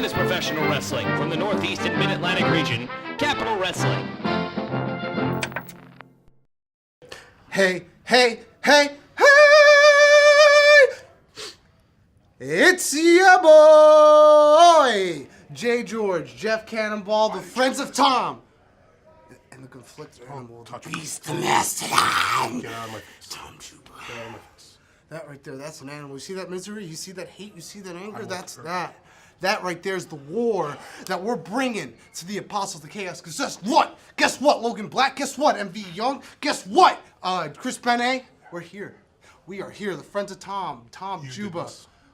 finest professional wrestling from the Northeast and Mid-Atlantic region, Capital Wrestling. Hey, hey, hey, hey! It's your boy, Jay George, Jeff Cannonball, the Friends of Tom, and the conflicted animal, the Beast, the Mastodon. Get out of my face. Tom Juba. Get out of my face. That right there, that's an animal. You see that misery? You see that hate? You see that anger? That's that. That right there is the war that we're bringing to the Apostles of Chaos. Because guess what? Guess what, Logan Black? Guess what, MV Young? Guess what, Chris Benet? We're here. We are here, the Friends of Tom, Juba.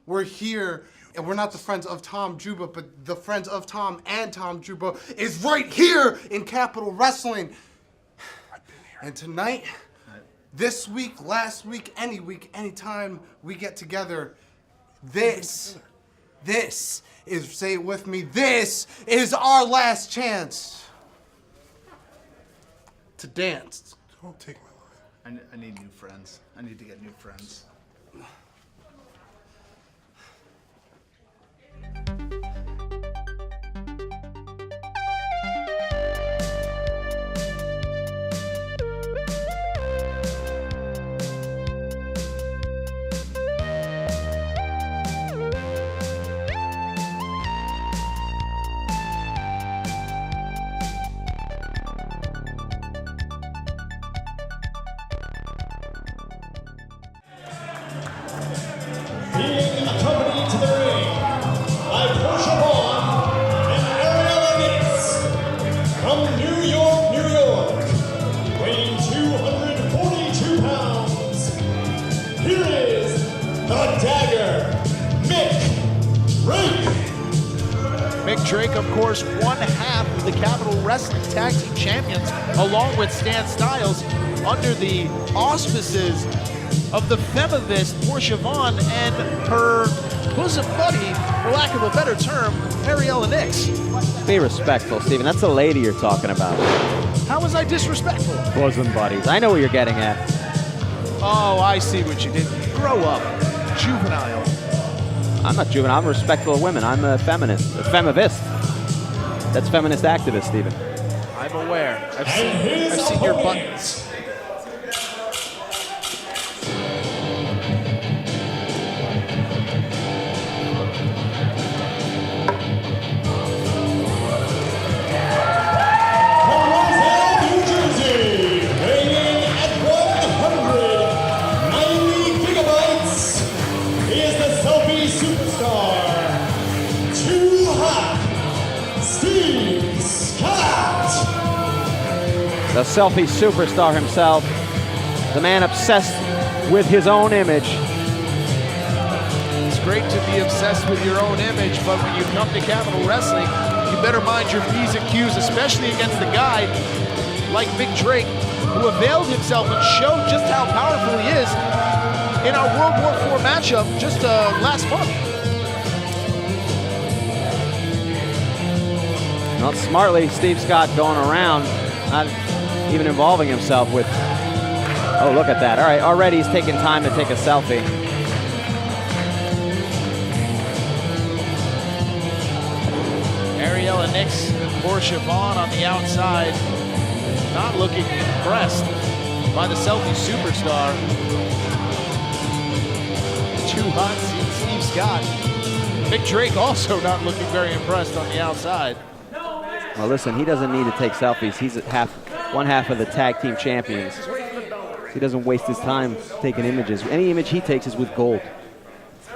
We're here, and we're not the Friends of Tom Juba, but the Friends of Tom and Tom Juba is right here in Capital Wrestling. And tonight, this week, last week, anytime we get together, this is, say it with me, this is our last chance to dance. Don't take my life. I need new friends. I need to get new friends. Being accompanied to the ring by Portia Vaughn and Ariella from New York, New York, weighing 242 pounds. Here is the Dagger, Mik Drake. Mik Drake, of course, one half of the Capital Wrestling Tag Team Champions, along with Stan Styles, under the auspices of the Femivist, Portia Vaughn, and her bosom buddy, for lack of a better term, Ariella Nix. Be respectful, Steven. That's the lady you're talking about. How was I disrespectful? Bosom buddies. I know what you're getting at. Oh, I see what you did. Grow up. Juvenile. I'm not juvenile. I'm respectful of women. I'm a feminist. A femivist. That's feminist activist, Steven. I'm aware. I've seen your buttons. The selfie superstar himself, the man obsessed with his own image. It's great to be obsessed with your own image, but when you come to Capital Wrestling, you better mind your P's and Q's, especially against a guy like Mik Drake, who availed himself and showed just how powerful he is in our World War IV matchup just last month. Well, smartly, Steve Scott going around, not even involving himself with, oh, look at that. All right, already he's taking time to take a selfie. Ariella Nix and Portia Vaughn on the outside, not looking impressed by the selfie superstar. Too hot, Steve Scott. Mik Drake also not looking very impressed on the outside. Well, listen, he doesn't need to take selfies. He's one half of the tag team champions. He doesn't waste his time taking images. Any image he takes is with gold.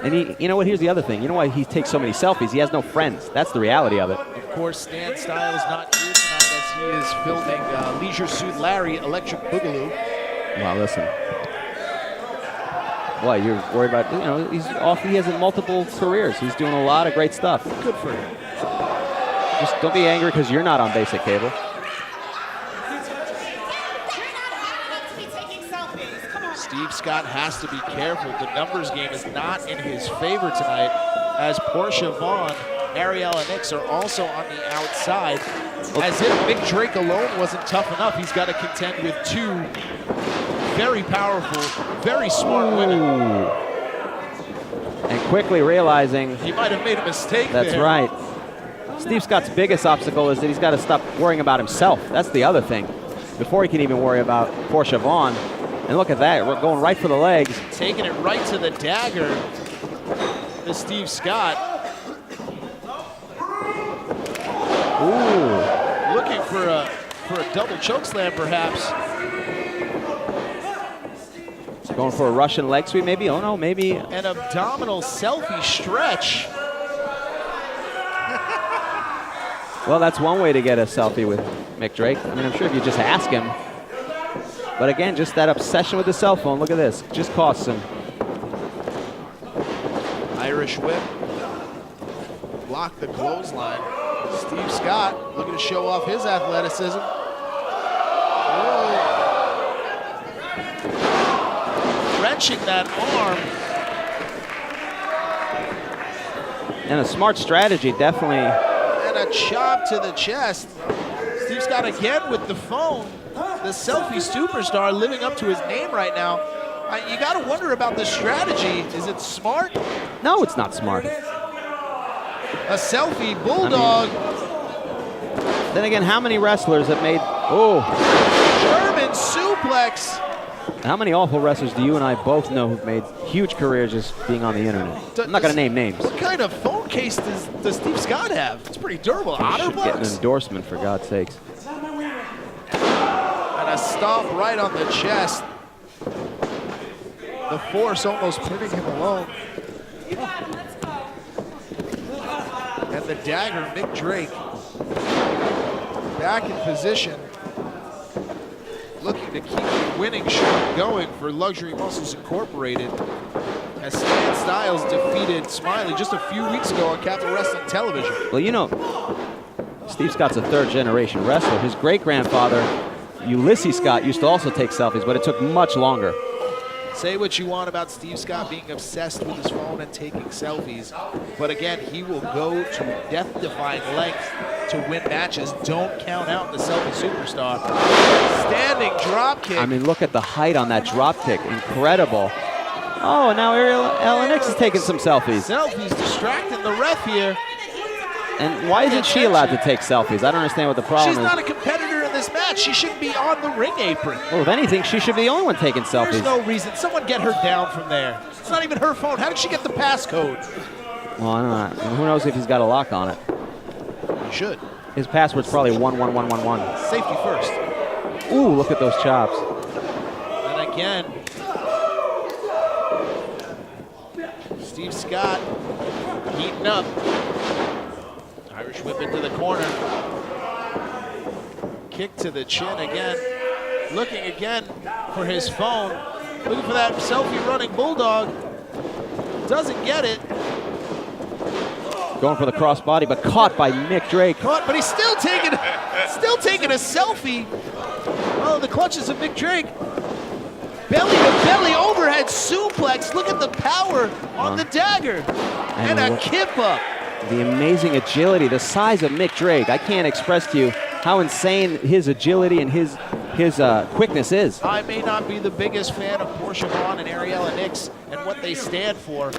And you know what? Here's the other thing. You know why he takes so many selfies? He has no friends. That's the reality of it. Of course, Stan Styles not here tonight as he is filming Leisure Suit Larry, Electric Boogaloo. Well, listen. What, you're worried about, you know, he's off. He has multiple careers. He's doing a lot of great stuff. Good for him. Just don't be angry because you're not on basic cable. Steve Scott has to be careful. The numbers game is not in his favor tonight, as Portia Vaughn, Ariella Nix are also on the outside. As if Mik Drake alone wasn't tough enough, he's got to contend with two very powerful, very smart women. And quickly realizing he might have made a mistake that's there. right. Steve Scott's biggest obstacle is that he's got to stop worrying about himself. That's the other thing. Before he can even worry about Portia Vaughn. And look at that, we're going right for the legs. Taking it right to the dagger. To Steve Scott. Ooh. Looking for a double choke slam, perhaps. Going for a Russian leg sweep, maybe? Oh no, maybe. An abdominal selfie stretch. Well, that's one way to get a selfie with Mik Drake. I mean, I'm sure if you just ask him. But again, just that obsession with the cell phone, look at this, just costs him. Irish whip. Block the clothesline. Steve Scott looking to show off his athleticism. Whoa. Wrenching that arm. And a smart strategy, definitely. And a chop to the chest. Steve Scott again with the phone. The selfie superstar living up to his name right now. You got to wonder about this strategy. Is it smart? No, it's not smart. A selfie bulldog. Then again, how many wrestlers have made, oh. German suplex. How many awful wrestlers do you and I both know who've made huge careers just being on the internet? I'm not going to name names. What kind of phone case does Steve Scott have? It's pretty durable. He should get an Otterbox? endorsement, for God's sakes. And a stomp right on the chest. The force almost putting him alone. And the dagger, Mik Drake, back in position, looking to keep the winning streak going for Luxury Muscles Incorporated. As Stan Styles defeated Smiley just a few weeks ago on Capital Wrestling Television. Well, you know, Steve Scott's a third-generation wrestler. His great-grandfather, Ulysses Scott, used to also take selfies, but it took much longer. Say what you want about Steve Scott being obsessed with his phone and taking selfies, but again, he will go to death-defying lengths to win matches. Don't count out the selfie superstar. Standing drop kick. I mean, look at the height on that drop kick. Incredible. Oh, and now Ariel Nix is taking some selfies. Selfies distracting the ref here. And why isn't she allowed to take selfies? I don't understand what the problem She's is. not a competitor in this match. She shouldn't be on the ring apron. Well, if anything, she should be the only one taking selfies. There's no reason. Someone get her down from there. It's not even her phone. How did she get the passcode? Well, I don't know. Who knows if he's got a lock on it. He should. His password's probably 11111. Safety first. Ooh, look at those chops. And again, Steve Scott heating up. Irish whip into the corner. Kick to the chin again. Looking again for his phone. Looking for that selfie running bulldog. Doesn't get it. Going for the crossbody, but caught by Mik Drake. Caught, but he's still taking a selfie. Oh, the clutches of Mik Drake. Belly to belly overhead suplex. Look at the power on the dagger. And a kip up. The amazing agility, the size of Mik Drake. I can't express to you how insane his agility and his quickness is. I may not be the biggest fan of Portia Vaughn and Ariella Nix and what they stand for.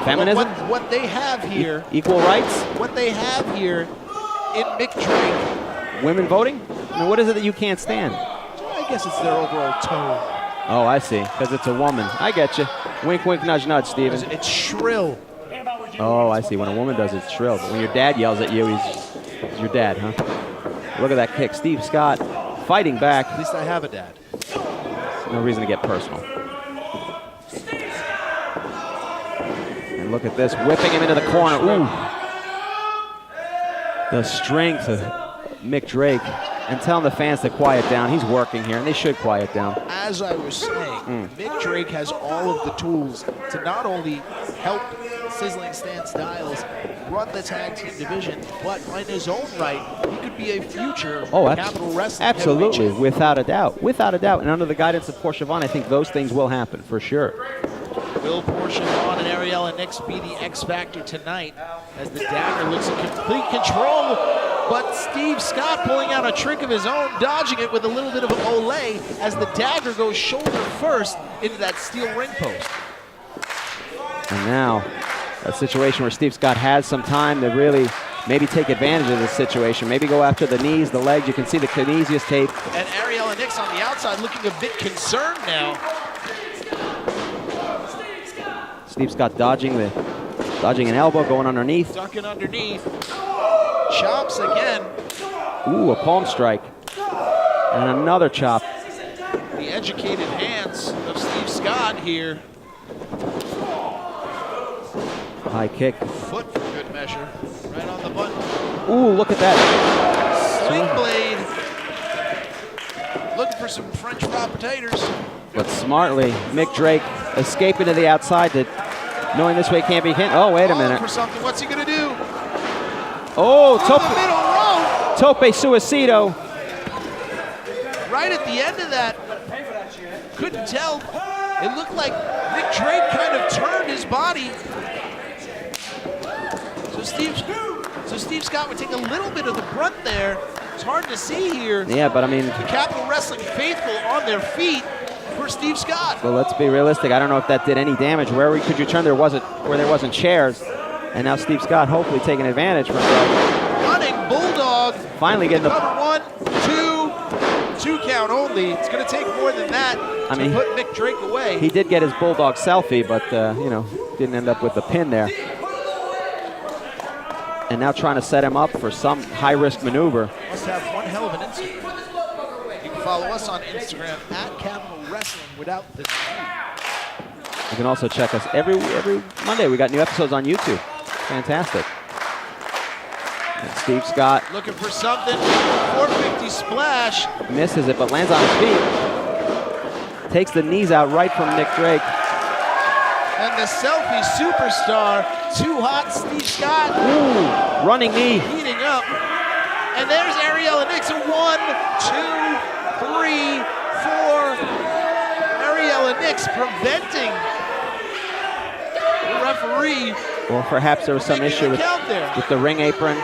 Feminism? What they have here. Equal rights? What they have here in Mik Drake. Women voting? I mean, what is it that you can't stand? I guess it's their overall tone. Oh, I see, because it's a woman. I get you. Wink, wink, nudge, nudge, Steven. It's shrill. Oh, I see. When a woman does it, it's shrill. But when your dad yells at you, he's your dad, huh? Look at that kick. Steve Scott fighting back. At least I have a dad. No reason to get personal. And look at this, whipping him into the corner. Ooh. The strength of Mik Drake. And telling the fans to quiet down. He's working here, and they should quiet down. As I was saying, Mik Drake has all of the tools to not only help Sizzling Stan Styles run the tag team division, but in his own right, he could be a future Capital Wrestling absolutely, heavyweight without a doubt. Without a doubt. And under the guidance of Portia Vaughn, I think those things will happen, for sure. Will Portia Vaughn and Ariella Nix be the X Factor tonight as the dagger looks in complete control? But Steve Scott pulling out a trick of his own, dodging it with a little bit of an olé as the dagger goes shoulder first into that steel ring post. And now, a situation where Steve Scott has some time to really maybe take advantage of this situation. Maybe go after the knees, the legs. You can see the kinesius tape. And Ariella Nix on the outside looking a bit concerned now. Steve Scott dodging an elbow, going underneath. Ducking underneath. Chops again. Ooh, a palm strike. And another chop. The educated hands of Steve Scott here. High kick. Foot for good measure. Right on the button. Ooh, look at that. Sling blade. Looking for some French fried potatoes. But smartly, Mik Drake escaping to the outside, knowing this way can't be hit. Oh, wait a minute. For something. What's he going to do? Oh, On the middle rope. tope suicido. Right at the end of that. Couldn't tell. It looked like Mik Drake kind of turned his body. So Steve Scott would take a little bit of the brunt there. It's hard to see here. Yeah, but I mean, The Capital Wrestling faithful on their feet for Steve Scott. well, let's be realistic. I don't know if that did any damage. Where could you turn? There wasn't chairs, and now Steve Scott hopefully taking advantage from that. Running Bulldog. Finally getting the. Cover 1, 2 count only. It's going to take more than that to put Mik Drake away. He did get his Bulldog selfie, but didn't end up with the pin there. And now trying to set him up for some high-risk maneuver. Must have one hell of an Instagram. You can follow us on Instagram at Capital Wrestling without the G. You can also check us every Monday. We got new episodes on YouTube. Fantastic. And Steve Scott Looking for something. 450 splash. misses it, but lands on his feet. Takes the knees out right from Mik Drake. And the selfie superstar, too hot Steve Scott. Ooh, running knee. Heating up. And there's Ariella Nix. 1, 2, 3, 4. Ariella Nix preventing the referee. Or perhaps there was some issue with the ring apron.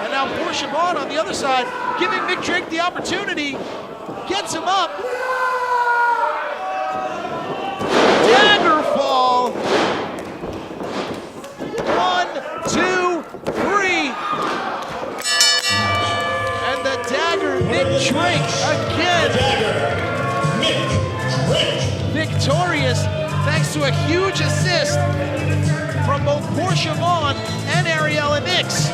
And now Portia Vaughn on the other side, giving Mik Drake the opportunity. Gets him up. Dagger fall. 1, 2, 3. And the dagger, Mik Drake again. Mik Drake. Victorious thanks to a huge assist from both Portia Vaughn and Ariella Nix.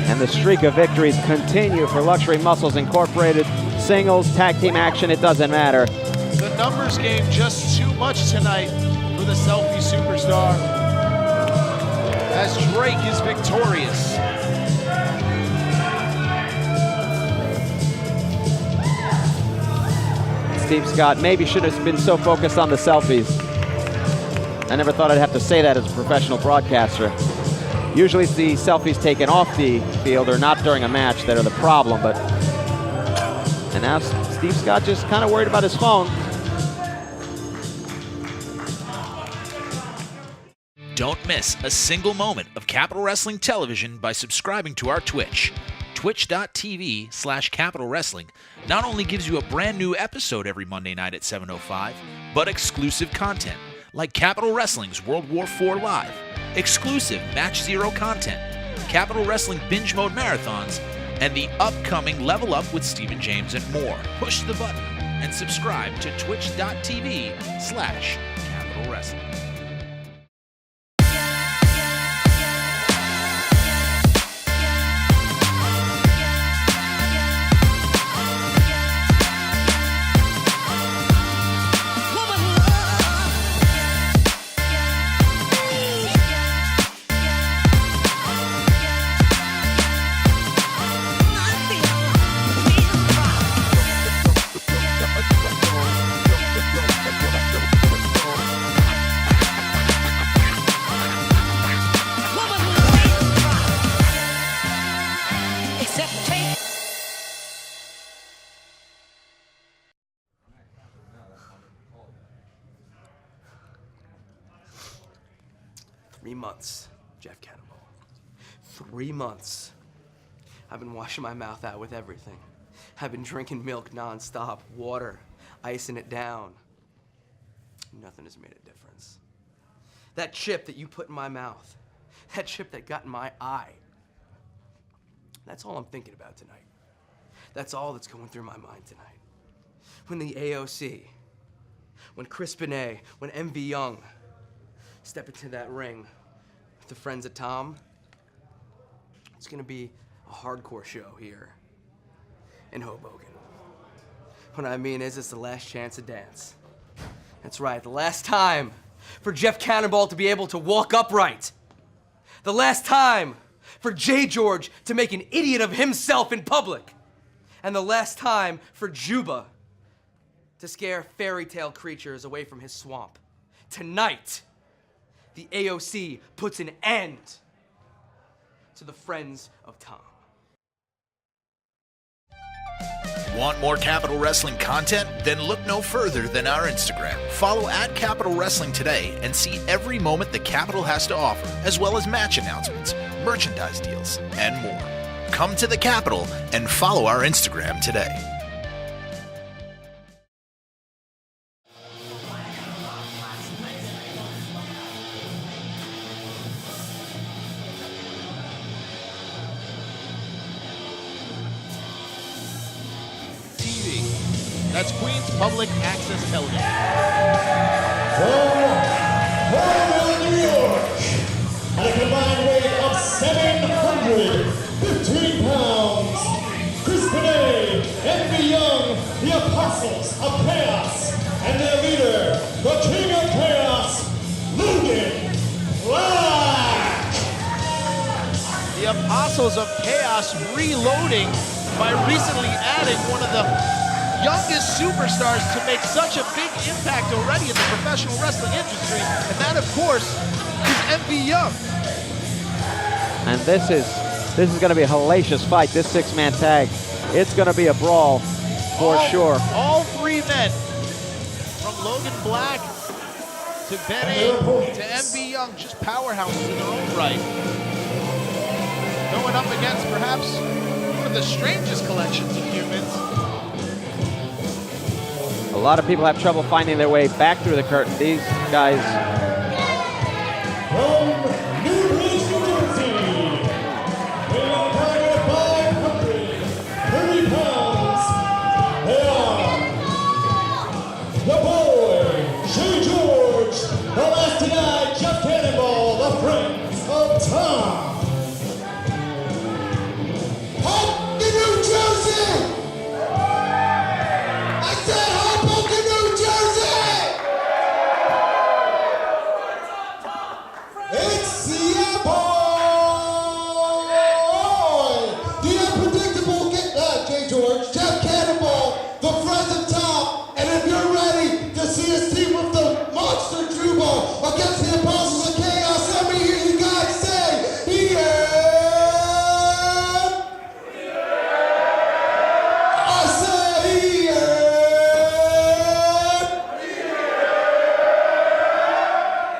And the streak of victories continue for Luxury Muscles Incorporated. Singles, tag team action, it doesn't matter. The numbers game just too much tonight for the selfie superstar as Drake is victorious. Steve Scott maybe should have been so focused on the selfies. I never thought I'd have to say that as a professional broadcaster. Usually it's the selfies taken off the field or not during a match that are the problem, but and now Steve Scott just kind of worried about his phone. Don't miss a single moment of Capital Wrestling Television by subscribing to our Twitch. Twitch.tv/Capital Wrestling not only gives you a brand new episode every Monday night at 7:05, but exclusive content like Capital Wrestling's World War IV Live, exclusive Match Zero content, Capital Wrestling Binge Mode Marathons, and the upcoming Level Up with Stephen James and more. Push the button and subscribe to Twitch.tv/Capital Wrestling. Jeff Cannonball. 3 months. I've been washing my mouth out with everything. I've been drinking milk nonstop, water, icing it down. Nothing has made a difference. That chip that you put in my mouth. That chip that got in my eye. That's all I'm thinking about tonight. That's all that's going through my mind tonight. When the AOC, when Chris Benet, when MV Young step into that ring with the friends of Tom, it's gonna be a hardcore show here in Hoboken. What I mean is, it's the last chance to dance. That's right, the last time for Jeff Cannonball to be able to walk upright. The last time for J. George to make an idiot of himself in public. And the last time for Juba to scare fairy tale creatures away from his swamp. Tonight, the AOC puts an end to the Friends of Tom. Want more Capital Wrestling content? Then look no further than our Instagram. Follow @Capital Wrestling today and see every moment the Capital has to offer, as well as match announcements, merchandise deals, and more. Come to the Capital and follow our Instagram today. That's Queens Public Access Television. From New York, at a combined weight of 715 pounds, Chris Benet, MV Young, the Apostles of Chaos, and their leader, the King of Chaos, Logan Black. The Apostles of Chaos reloading by recently adding one of the youngest superstars to make such a big impact already in the professional wrestling industry, and that, of course, is MV Young. And this is going to be a hellacious fight, this six-man tag. It's going to be a brawl for sure. All three men, from Logan Black to Benet to MV Young, just powerhouses in their own right. Going up against perhaps one of the strangest collections of humans. A lot of people have trouble finding their way back through the curtain. These guys. From New Bridge, New Jersey, weighing a pound of 530 pounds, they are the boy, J. George, the last to die, Jeff Cannonball, the Friends of Tom. Hoboken, New Jersey! I said Hoboken, New Jersey! It's the boy, the unpredictable J. George, Jeff Cannonball, the Friends of Tom, and if you're ready to see us team with the monster Juba against the Apostles of Chaos, let me hear you guys say, yeah! I said, yeah!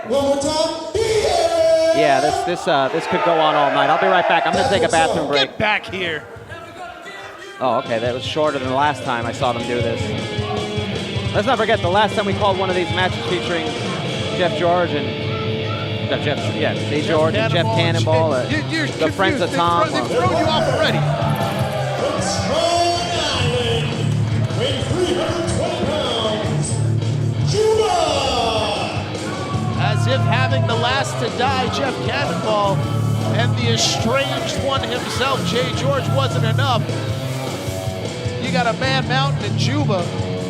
One more time, yeah! Yeah, this could go on all night. I'll be right back. I'm going to take a bathroom break. Get back here. Oh, okay, that was shorter than the last time I saw them do this. Let's not forget, the last time we called one of these matches featuring Jeff George and J. George and Jeff Cannonball, the Friends of Tom. They've thrown you off already. From Strong Island, weighing 320 pounds, Juba! As if having the last to die, Jeff Cannonball, and the estranged one himself, J. George, wasn't enough. You got a Man Mountain and Juba,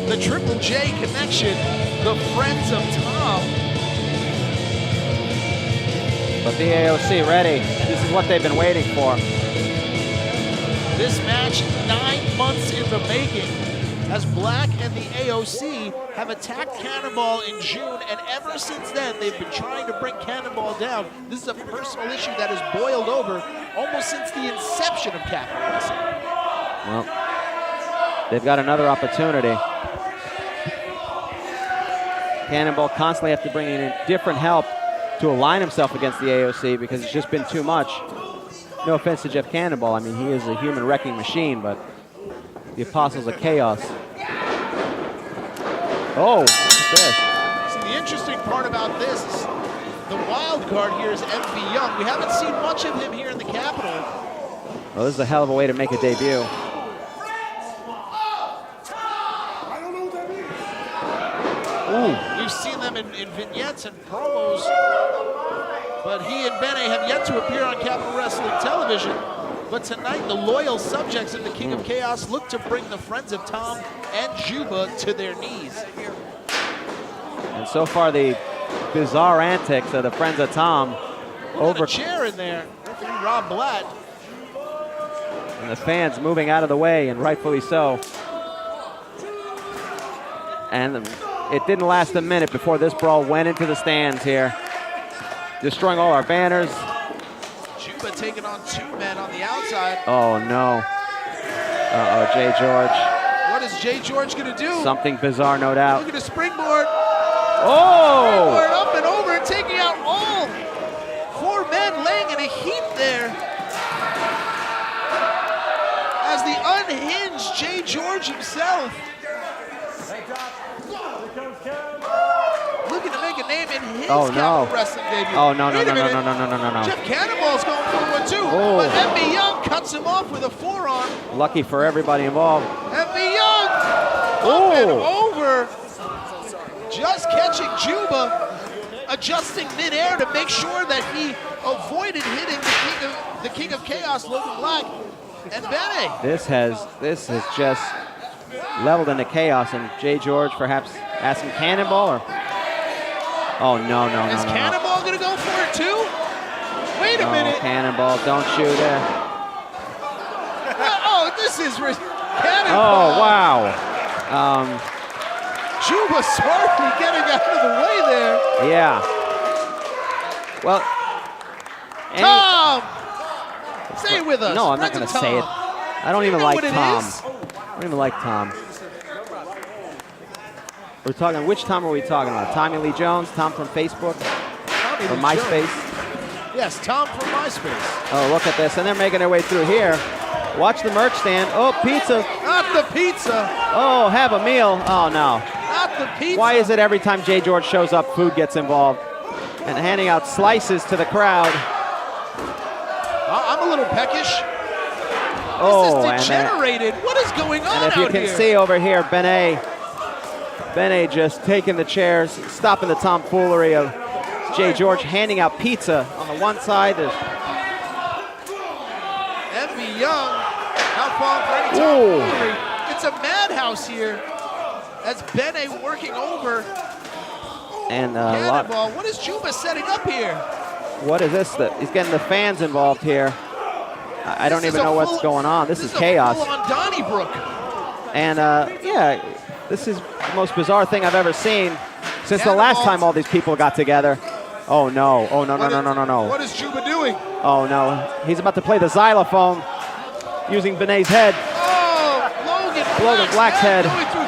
the Triple J connection, the Friends of Tom. But the AOC ready. This is what they've been waiting for. This match, 9 months in the making, as Black and the AOC have attacked Cannonball in June, and ever since then, they've been trying to bring Cannonball down. This is a personal issue that has boiled over almost since the inception of Capital Wrestling. Well, they've got another opportunity. Cannonball constantly have to bring in different help to align himself against the AOC because it's just been too much. No offense to Jeff Cannonball. I mean, he is a human wrecking machine, but the Apostles of Chaos. Oh, look at this. See, the interesting part about this is The wild card here is MV Young. We haven't seen much of him here in the Capitol. Well, this is a hell of a way to make a debut. Ooh. We've seen them in vignettes and promos, but he and Bene have yet to appear on Capitol Wrestling Television. But tonight, the loyal subjects of the King of Chaos look to bring the Friends of Tom and Juba to their knees. And so far, the bizarre antics of the Friends of Tom Over a chair in there, referee Rob Blatt. And the fans moving out of the way, and rightfully so. And it didn't last a minute before this brawl went into the stands here, destroying all our banners. Juba taking on 2 men on the outside. Oh no. Uh-oh, Jay George. What is Jay George gonna do? Something bizarre, no doubt. Look at the springboard. Oh! Springboard up and over, taking out all 4 men, laying in a heap there. As the unhinged Jay George himself. Looking to make a name in his Capitol Wrestling debut. Oh, no, Wait no, a no, minute. no, no, no, no, no, no. Jeff Cannonball's going for one too, Oh. but MV Young cuts him off with a forearm. Lucky for everybody involved. MV Young up and over, just catching Juba, adjusting midair to make sure that he avoided hitting the King of Chaos, Logan Black, and Bene. This has just leveled into chaos, and Jay George perhaps asking Cannonball or. Oh no, no, no, Is no, Cannonball gonna go for it too? Wait a minute. Cannonball, don't shoot it. Oh, this is Cannonball. Oh wow. Juba smartly getting out of the way there. Yeah. Well. Tom, say it with us. No, I'm not Friends gonna of say it. Tom. I don't even You know like what it Tom. is? I don't even like Tom. We're talking, which Tom are we talking about? Tommy Lee Jones, Tom from Facebook, Tommy from Lee MySpace? Jones. Yes, Tom from MySpace. Oh, look at this, and they're making their way through here. Watch the merch stand. Oh, pizza. Not the pizza. Oh, have a meal. Oh, no. Not the pizza. Why is it every time Jay George shows up, food gets involved? And handing out slices to the crowd. I'm a little peckish. Oh, this is degenerated. What is going on and if you out can here? see over here, Bene just taking the chairs, stopping the tomfoolery of Jay George, handing out pizza on the one side. There's MV Young not falling for any tomfoolery. It's a madhouse here as Bene working over and Cannonball. What is Juba setting up here? what is this? He's getting the fans involved here. I don't even know what's going on. This is chaos. Full-on Donnybrook. And yeah, this is the most bizarre thing I've ever seen since the last time all these people got together. Oh no, oh no, no, no, no, no, no. What is Juba doing? Oh no, he's about to play the xylophone using Bene's head. Oh, Logan Black's head. Going through.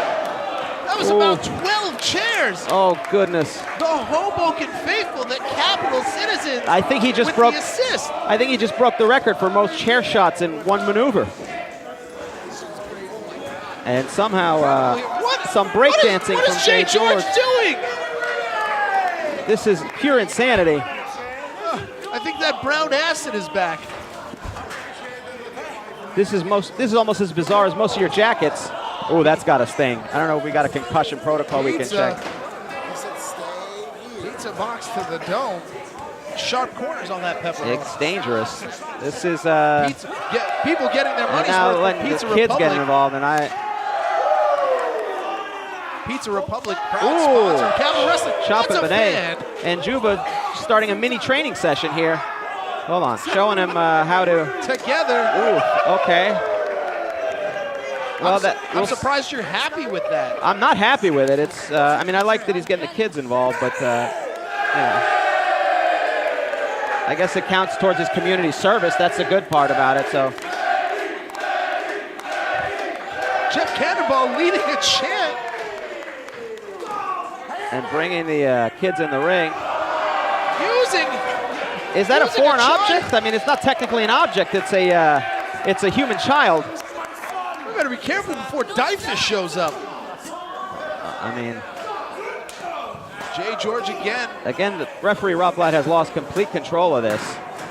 That was about 12 chairs. Oh goodness. The Hoboken faithful, the Capitol citizens. I think he just with broke the assist. I think he just broke the record for most chair shots in one maneuver. And somehow some breakdancing what from is Jay George doing? This is pure insanity. I think that brown acid is back. This is almost as bizarre as most of your jackets. Oh, that's got a sting. I don't know if we got a concussion protocol we can check. Pizza box to the dome. Sharp corners on that pepper. It's dangerous. This is people getting their money's now worth letting from Pizza the kids Republic. getting involved, and Pizza Republic, proud sponsor of Capitol Wrestling. Chop That's it, a fan. and Juba starting a mini training session here. Hold on, showing him how to. Together. Ooh, okay. Well, I'm surprised you're happy with that. I'm not happy with it. It's. I mean, I like that he's getting the kids involved, but you know, I guess it counts towards his community service. That's the good part about it. So. Jeff Cannonball leading a chant. And bringing the kids in the ring. Is that a using foreign a child? object? I mean, it's not technically an object. It's a human child. We better be careful before Dyfish shows up. I mean, Jay George again. Again, the referee Rob Blatt has lost complete control of this.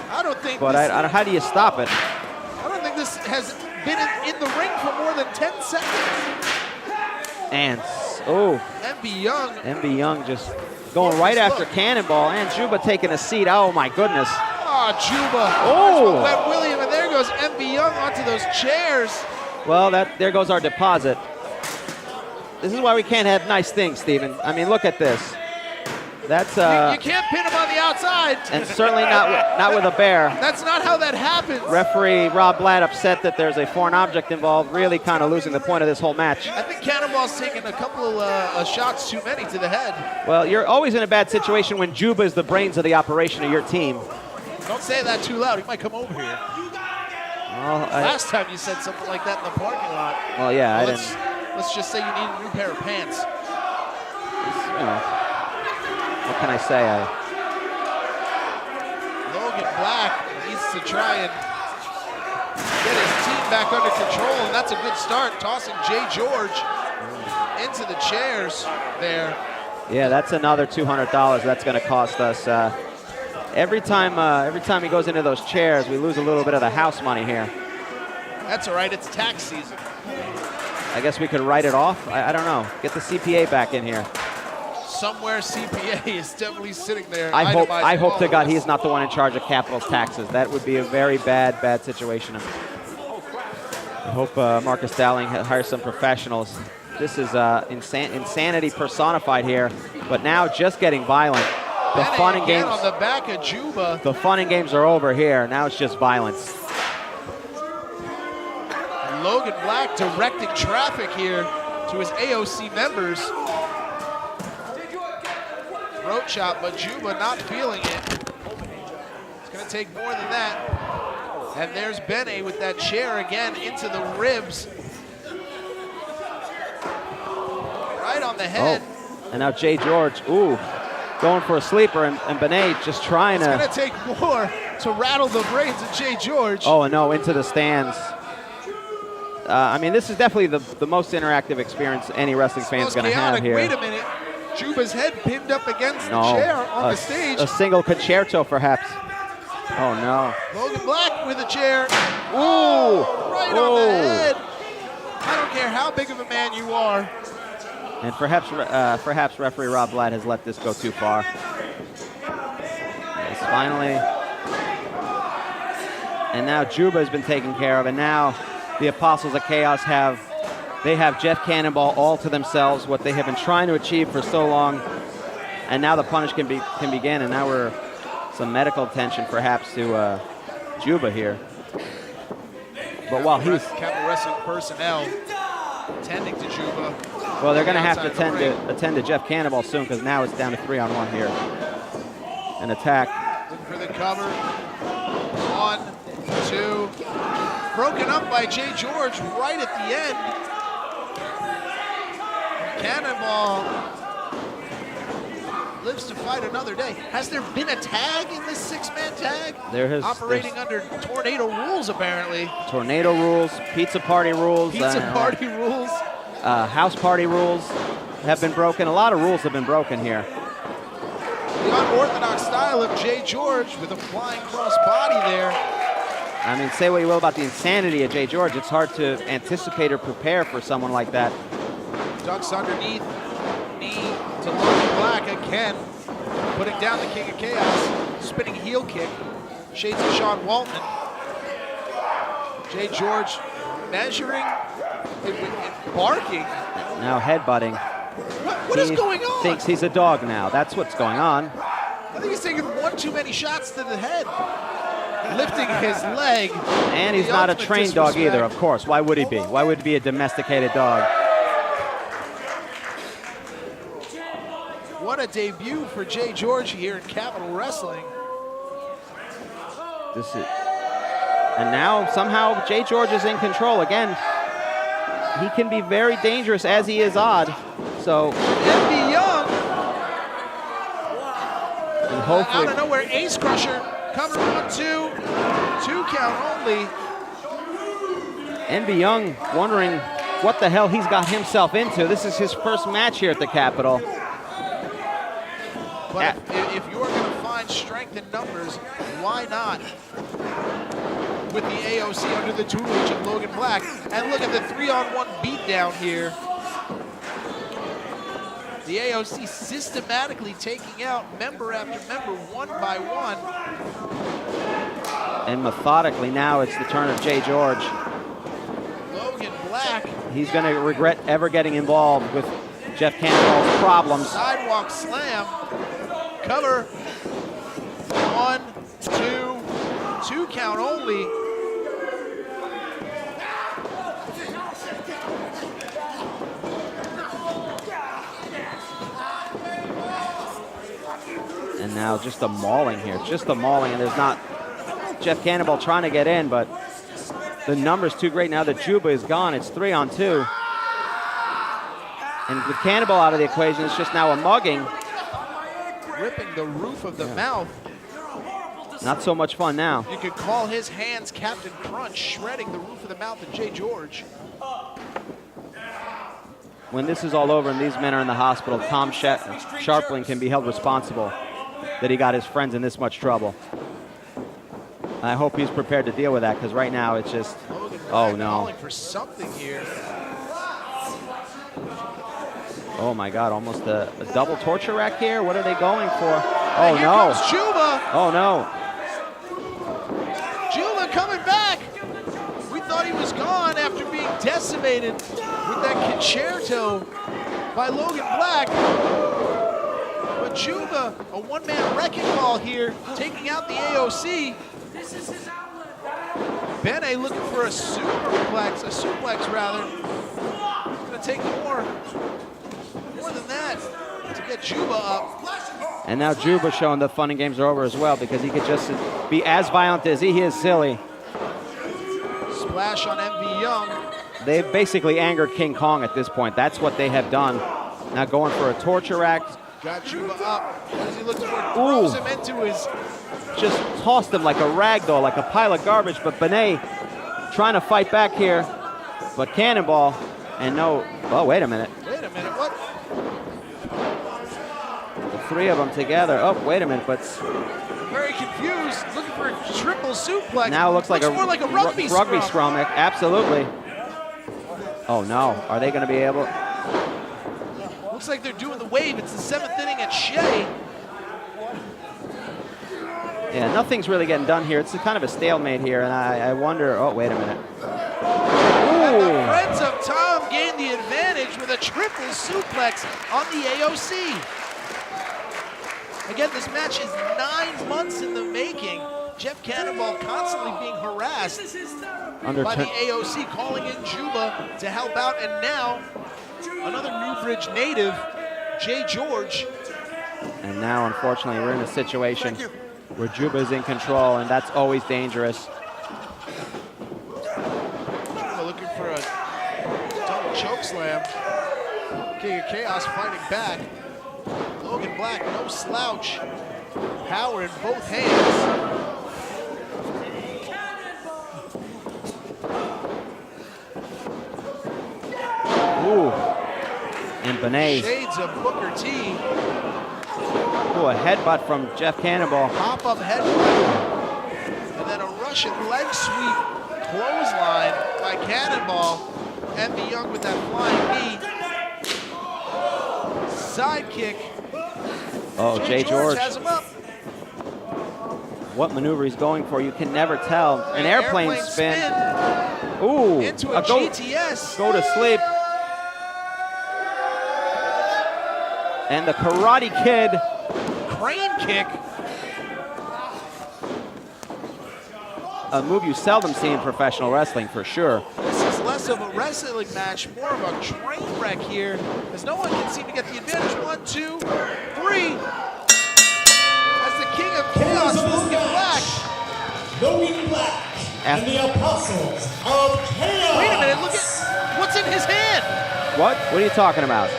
I don't think But how do you stop it? I don't think this has been in the ring for more than 10 seconds. And, oh. MB Young. MB Young just going right after Cannonball, and Juba taking a seat. Oh, my goodness. Oh, Juba. Oh. Webb William, and there goes MB Young onto those chairs. Well, there goes our deposit. This is why we can't have nice things, Steven. I mean, look at this. That's you can't pin him on the outside. And certainly not with a bear. That's not how that happens. Referee Rob Blatt upset that there's a foreign object involved, really kind of losing the point of this whole match. I think Cannonball's taking a couple of shots too many to the head. Well, you're always in a bad situation when Juba is the brains of the operation of your team. Don't say that too loud. He might come over here. Well, Last time you said something like that in the parking lot. Well, yeah, well, let's just say you need a new pair of pants. You know, what can I say? Logan Black needs to try and get his team back under control, and that's a good start, tossing Jay George into the chairs there. Yeah, that's another $200 that's going to cost us. Every time he goes into those chairs, we lose a little bit of the house money here. That's all right. It's tax season. I guess we could write it off. I don't know. Get the CPA back in here. Somewhere CPA is definitely sitting there. I hope to God he's not the one in charge of capital's taxes. That would be a very bad situation. I hope Marcus Dowling hires some professionals. This is insanity personified here, but now just getting violent. The fun and games on the back of Juba. The fun and games are over here. Now it's just violence. Logan Black directing traffic here to his AOC members. Throat chop, but Juba not feeling it. It's going to take more than that. And there's Bene with that chair again into the ribs. Right on the head. Oh. And now Jay George, going for a sleeper, and Bene just trying to. It's going to take more to rattle the brains of Jay George. Oh, no, into the stands. I mean, this is definitely the most interactive experience any wrestling fan's going to have here. Wait a minute. Juba's head pinned up against the chair on the stage. A single concerto, perhaps. Oh, no. Logan Black with a chair. Ooh! Right on the head. I don't care how big of a man you are. And perhaps referee Rob Blatt has let this go too far. It's finally. And now Juba has been taken care of, and now the Apostles of Chaos have Jeff Cannonball all to themselves, what they have been trying to achieve for so long, and now the punish can begin, and now we're some medical attention perhaps to Juba here. But while he's Capital Wrestling personnel tending to Juba. Well, they're going to have to attend to Jeff Cannonball soon, because now it's down to 3-on-1 here. An attack. Looking for the cover. 1, 2. Broken up by Jay George right at the end. Cannonball lives to fight another day. Has there been a tag in this 6-man tag? There has. Operating under tornado rules, apparently. Tornado rules, pizza party rules. Party rules. House party rules have been broken. A lot of rules have been broken here. The unorthodox style of Jay George with a flying cross body there. I mean, say what you will about the insanity of Jay George. It's hard to anticipate or prepare for someone like that. Ducks underneath, knee to Logan Black again. Putting down the King of Chaos. Spinning heel kick. Shades of Sean Waltman. Jay George measuring and barking. Now headbutting. What is going on? Thinks he's a dog now. That's what's going on. I think he's taking one too many shots to the head. Lifting his leg. And he's not a trained dog either, of course. Why would he be? Why would he be a domesticated dog? What a debut for Jay George here in Capital Wrestling. And now somehow Jay George is in control again. He can be very dangerous as he is odd. So MB Young. And hopefully out of nowhere, Ace Crusher cover 1, 2, 2 count only. MB Young wondering what the hell he's got himself into. This is his first match here at the Capitol. But if you're going to find strength in numbers, why not? With the AOC under the tutelage of Logan Black. And look at the 3-on-1 beatdown here. The AOC systematically taking out member after member one by one. And methodically now it's the turn of Jay George. Logan Black. He's going to regret ever getting involved with Jeff Cannonball's problems. Sidewalk slam. Cover. 1, 2 count only. And now just a mauling here, just a mauling, and there's not Jeff Cannonball trying to get in, but the number's too great now that Juba is gone. It's 3-on-2. And with Cannonball out of the equation, it's just now a mugging. Ripping the roof of the mouth. Not so much fun now. You could call his hands Captain Crunch, shredding the roof of the mouth of Jay George. When this is all over and these men are in the hospital, Tom Sharpling can be held responsible that he got his friends in this much trouble. I hope he's prepared to deal with that, because right now it's just, oh no. Calling for something here. Oh my God, almost a double torture rack here. What are they going for? Oh and here no. Comes Juba. Oh no. Juba coming back. We thought he was gone after being decimated with that concerto by Logan Black. But Juba, a one-man wrecking ball here, taking out the AOC. Bene looking for a suplex rather. Gonna take more than that to get Juba up. And now Juba showing the fun and games are over as well, because he could just be as violent as he is silly. Splash on MV Young. They've basically angered King Kong at this point. That's what they have done. Now going for a torture rack. Got Juba up. What is he looking for? Throws him into his... Just tossed him like a rag doll, like a pile of garbage. But Bene trying to fight back here. But Cannonball, and no... Oh, wait a minute. Wait a minute, what? The three of them together. Oh, wait a minute, but... Very confused, looking for a triple suplex. Now it looks like more like a rugby scrum. Absolutely. Oh no, are they going to be able? Looks like they're doing the wave. It's the 7th inning at Shea. Yeah, nothing's really getting done here. It's kind of a stalemate here, and I wonder. Oh, wait a minute. And the Friends of Tom gained the advantage with a triple suplex on the AOC. Again, this match is 9 months in the making. Jeff Cannonball constantly being harassed by the AOC, calling in Juba to help out. And now, another Newbridge native, Jay George. And now, unfortunately, we're in a situation where Juba is in control, and that's always dangerous. Juba looking for a double choke slam. King of Chaos fighting back. Logan Black, no slouch. Power in both hands. Ooh. And Bene. Shades of Booker T. Ooh, a headbutt from Jeff Cannonball. Pop-up headbutt. And then a Russian leg sweep. Clothesline by Cannonball. MV Young with that flying knee. Sidekick. Oh, Jay George has him up. What maneuver he's going for, you can never tell. An airplane spin. Ooh. Into a GTS. Go to sleep. And the Karate Kid. Crane kick. A move you seldom see in professional wrestling, for sure. This is less of a wrestling match, more of a train wreck here, as no one can seem to get the advantage. 1, 2, 3. As the King of Chaos, Logan Black. Logan Black and the Apostles of Chaos. Wait a minute, look at what's in his hand. What? What are you talking about?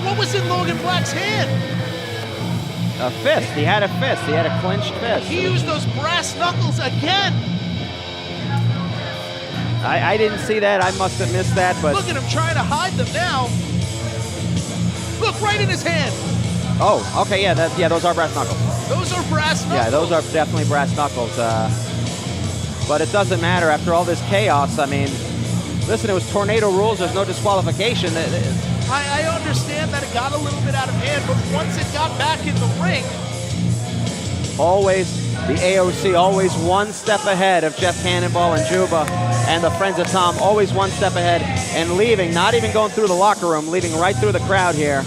What was in Logan Black's hand? A fist. He had a fist. He had a clenched fist. He used those brass knuckles again. I didn't see that. I must have missed that. But look at him trying to hide them now. Look, right in his hand. Oh, okay, yeah, those are brass knuckles. Those are brass knuckles. Yeah, those are definitely brass knuckles. But it doesn't matter after all this chaos. I mean, listen, it was tornado rules. There's no disqualification. I understand that it got a little bit out of hand, but once it got back in the ring, always, the AOC always one step ahead of Jeff Cannonball and Juba and the Friends of Tom, always one step ahead and leaving, not even going through the locker room, leaving right through the crowd here.